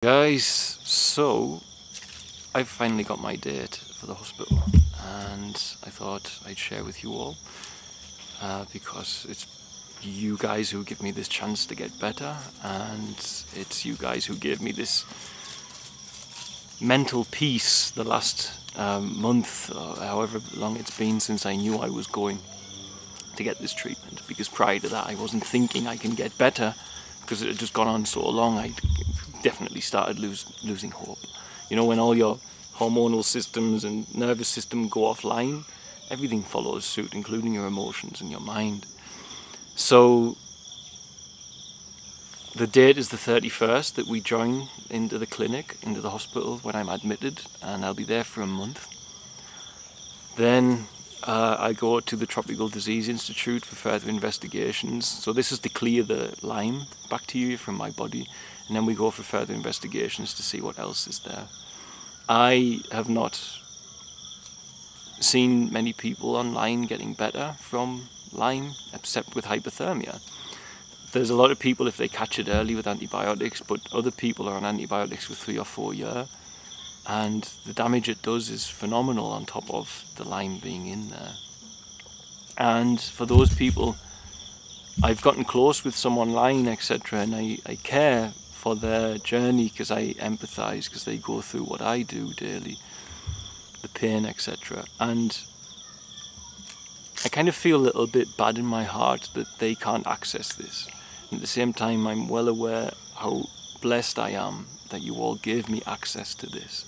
Guys, so I've finally got my date for the hospital, and I thought I'd share with you all because it's you guys who give me this chance to get better, and it's you guys who gave me this mental peace the last month or however long it's been since I knew I was going to get this treatment, because prior to that I wasn't thinking I can get better because it had just gone on so long. I definitely started losing hope. You know, when all your hormonal systems and nervous system go offline, everything follows suit, including your emotions and your mind. So the date is the 31st that we join into the clinic, into the hospital when I'm admitted, and I'll be there for a month. Then I go to the Tropical Disease Institute for further investigations. So this is to clear the Lyme bacteria from my body, and then we go for further investigations to see what else is there. I have not seen many people online getting better from Lyme, except with hypothermia. There's a lot of people, if they catch it early, with antibiotics, but other people are on antibiotics for 3 or 4 years, and the damage it does is phenomenal on top of the Lyme being in there. And for those people, I've gotten close with some online, etc., and I care for their journey because I empathize, because they go through what I do daily, the pain, etc. And I kind of feel a little bit bad in my heart that they can't access this. And at the same time, I'm well aware how blessed I am that you all gave me access to this.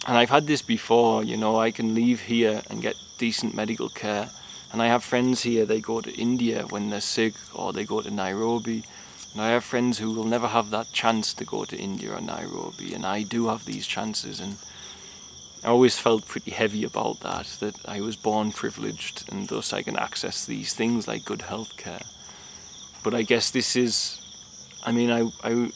And I've had this before, you know, I can leave here and get decent medical care. And I have friends here, they go to India when they're sick, or they go to Nairobi. And I have friends who will never have that chance to go to India or Nairobi. And I do have these chances, and I always felt pretty heavy about that I was born privileged and thus I can access these things like good health care. But I guess this is, I mean,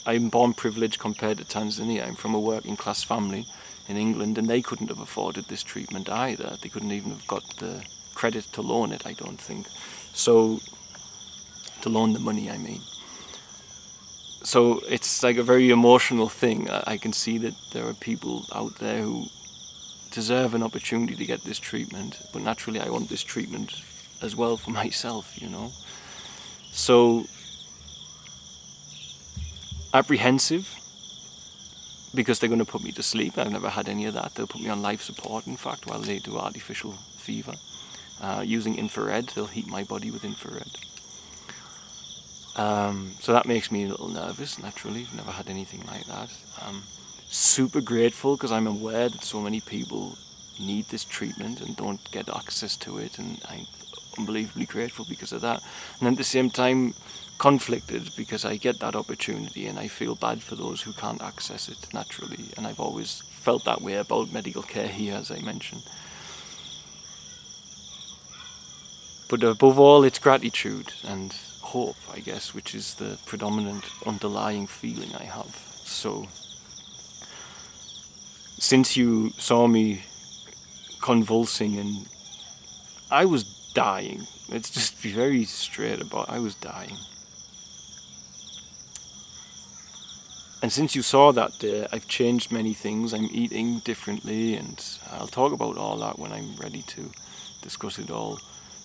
I'm born privileged compared to Tanzania. I'm from a working class family in England, and they couldn't have afforded this treatment either. They couldn't even have got the credit to loan it, I don't think. So, to loan the money, I mean. So it's like a very emotional thing. I can see that there are people out there who deserve an opportunity to get this treatment, but naturally I want this treatment as well for myself, you know. So, apprehensive, because they're going to put me to sleep. I've never had any of that. They'll put me on life support, in fact, while they do artificial fever. Using infrared, they'll heat my body with infrared. So that makes me a little nervous, naturally. I've never had anything like that. Super grateful, because I'm aware that so many people need this treatment and don't get access to it, and I'm unbelievably grateful because of that. And then at the same time, conflicted, because I get that opportunity and I feel bad for those who can't access it naturally, and I've always felt that way about medical care here, as I mentioned. But above all, it's gratitude and hope, I guess, which is the predominant underlying feeling I have. So, since you saw me convulsing, and I was dying, let's just be very straight about it, I was dying. And since you saw that day, I've changed many things. I'm eating differently, and I'll talk about all that when I'm ready to discuss it all.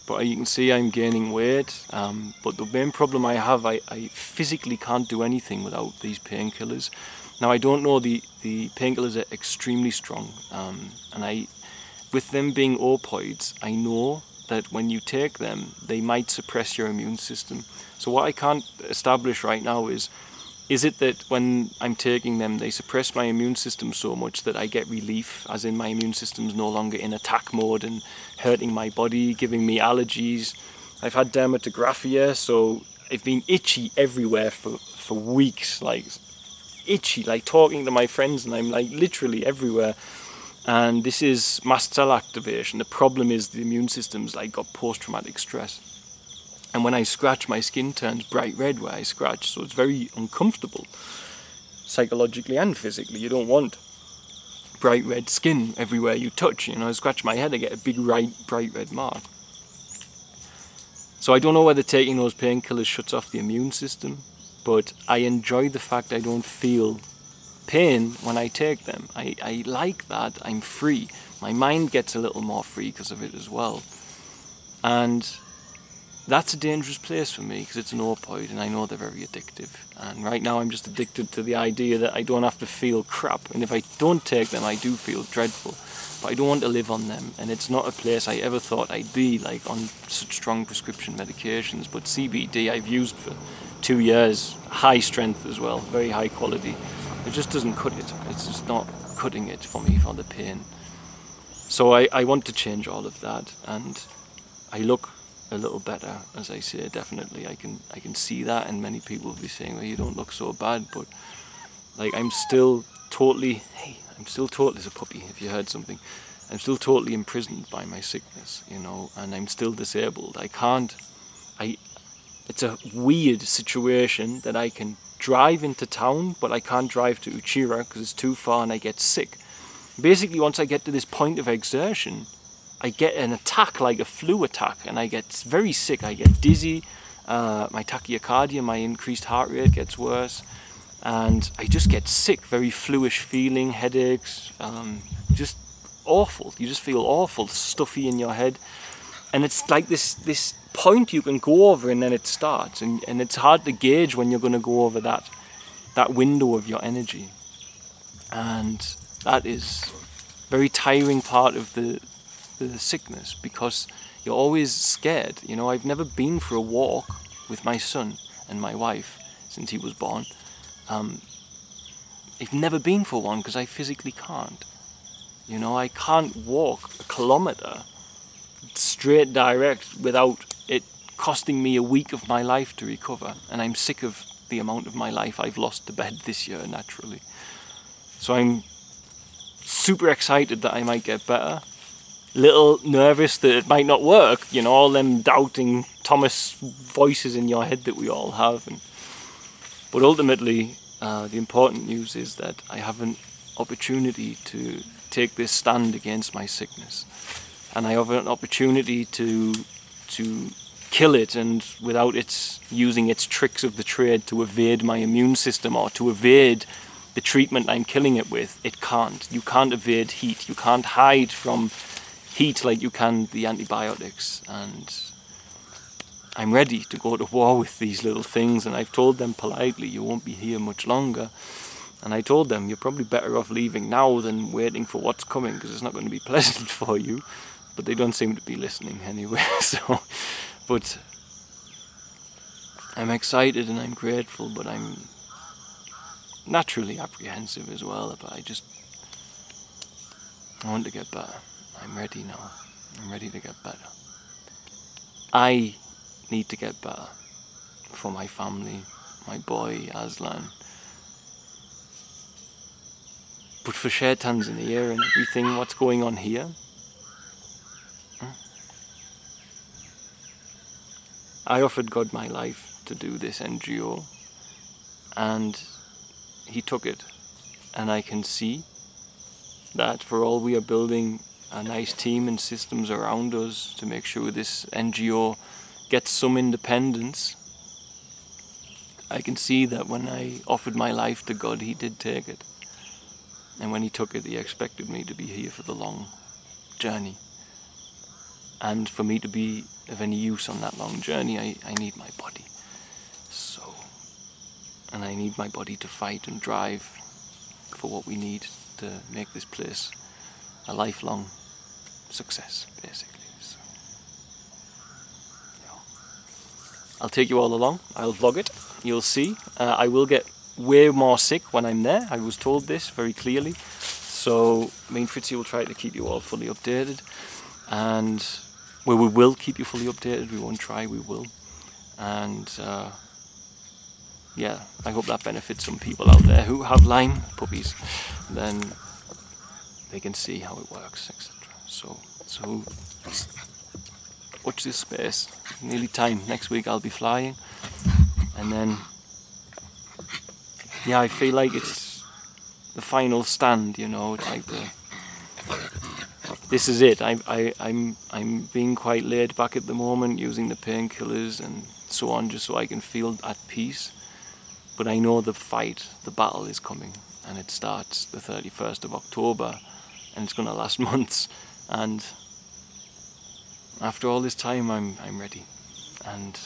But you can see I'm gaining weight, but the main problem I have, I physically can't do anything without these painkillers. Now, I don't know, the painkillers are extremely strong, and with them being opioids, I know that when you take them, they might suppress your immune system. So what I can't establish right now is it that when I'm taking them, they suppress my immune system so much that I get relief, as in my immune system's no longer in attack mode and hurting my body, giving me allergies. I've had dermatographia, so I've been itchy everywhere for weeks, like itchy, like talking to my friends, and I'm like literally everywhere. And this is mast cell activation. The problem is the immune system's like got post-traumatic stress. And when I scratch, my skin turns bright red where I scratch, so it's very uncomfortable, psychologically and physically. You don't want bright red skin everywhere you touch. You know, I scratch my head, I get a big bright red mark. So I don't know whether taking those painkillers shuts off the immune system, but I enjoy the fact I don't feel pain when I take them. I like that. I'm free. My mind gets a little more free because of it as well. And that's a dangerous place for me because it's an opioid and I know they're very addictive. And right now I'm just addicted to the idea that I don't have to feel crap. And if I don't take them, I do feel dreadful. But I don't want to live on them. And it's not a place I ever thought I'd be, like on such strong prescription medications. But CBD I've used for 2 years, high strength as well, very high quality. It just doesn't cut it. It's just not cutting it for me for the pain. So I want to change all of that, and I look a little better, as I say, definitely. I can see that, and many people will be saying, well, you don't look so bad, but like I'm still totally as a puppy, if you heard something. I'm still totally imprisoned by my sickness, you know, and I'm still disabled. It's a weird situation that I can drive into town, but I can't drive to Uchira because it's too far and I get sick. Basically, once I get to this point of exertion, I get an attack, like a flu attack, and I get very sick. I get dizzy, my tachycardia, my increased heart rate gets worse, and I just get sick, very fluish feeling, headaches, just awful. You just feel awful, stuffy in your head. And it's like this point you can go over and then it starts. And it's hard to gauge when you're going to go over that window of your energy. And that is a very tiring part of the sickness, because you're always scared. You know, I've never been for a walk with my son and my wife since he was born. I've never been for one because I physically can't. You know, I can't walk a kilometre straight direct without it costing me a week of my life to recover, and I'm sick of the amount of my life I've lost to bed this year naturally. So I'm super excited that I might get better, little nervous that it might not work, you know, all them doubting Thomas voices in your head that we all have. But ultimately the important news is that I have an opportunity to take this stand against my sickness. And I have an opportunity to kill it, and without its using its tricks of the trade to evade my immune system or to evade the treatment I'm killing it with. It can't. You can't evade heat. You can't hide from heat like you can the antibiotics. And I'm ready to go to war with these little things, and I've told them politely, you won't be here much longer. And I told them, you're probably better off leaving now than waiting for what's coming, because it's not going to be pleasant for you. But they don't seem to be listening anyway. So, but I'm excited and I'm grateful, but I'm naturally apprehensive as well. But I want to get better. I'm ready now. I'm ready to get better. I need to get better for my family, my boy Aslan. But for Share Tanzania and everything, what's going on here? I offered God my life to do this NGO, and he took it. And I can see that for all we are building a nice team and systems around us to make sure this NGO gets some independence, I can see that when I offered my life to God, he did take it. And when he took it, he expected me to be here for the long journey. And for me to be of any use on that long journey, I need my body. So, and I need my body to fight and drive for what we need to make this place a lifelong success, basically. So, yeah. I'll take you all along. I'll vlog it. You'll see. I will get way more sick when I'm there. I was told this very clearly. So, me and Fritzy will try to keep you all fully updated. And well, we will keep you fully updated. We won't try, we will. And yeah, I hope that benefits some people out there who have Lyme puppies. Then they can see how it works, etc. So watch this space. Nearly time. Next week I'll be flying, and then yeah, I feel like it's the final stand. You know, it's like this is it. I'm being quite laid back at the moment, using the painkillers and so on, just so I can feel at peace. But I know the fight, the battle is coming, and it starts the 31st of October, and it's going to last months. And after all this time, I'm ready, and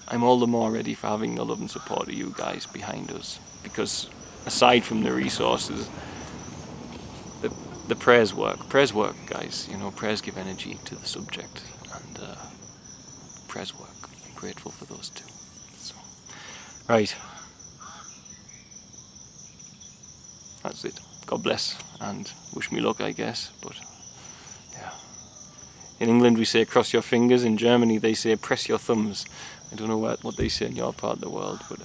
I'm all the more ready for having the love and support of you guys behind us, because aside from the resources, the prayers work, guys. You know, prayers give energy to the subject, and prayers work. I'm grateful for those too. So, right, that's it. God bless and wish me luck, I guess. But yeah, in England we say cross your fingers. In Germany they say press your thumbs. I don't know what they say in your part of the world, but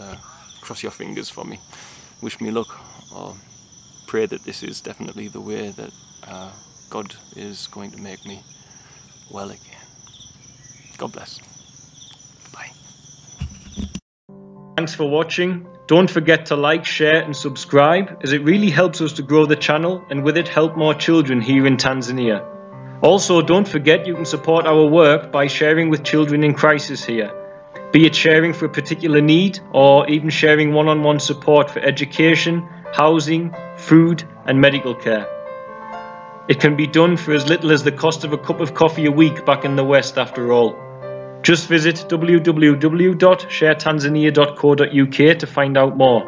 cross your fingers for me. Wish me luck, or pray that this is definitely the way that God is going to make me well again. God bless. Bye. Thanks for watching. Don't forget to like, share and subscribe, as it really helps us to grow the channel and with it help more children here in Tanzania. Also, don't forget you can support our work by sharing with children in crisis here, be it sharing for a particular need or even sharing one-on-one support for education, housing, food and medical care. It can be done for as little as the cost of a cup of coffee a week back in the West after all. Just visit www.sharetanzania.co.uk to find out more.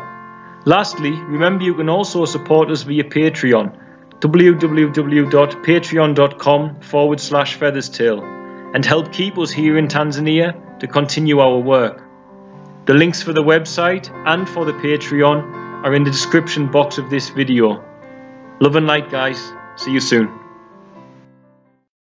Lastly, remember you can also support us via Patreon, www.patreon.com/featherstail, and help keep us here in Tanzania to continue our work. The links for the website and for the Patreon are in the description box of this video. Love and light, guys. See you soon.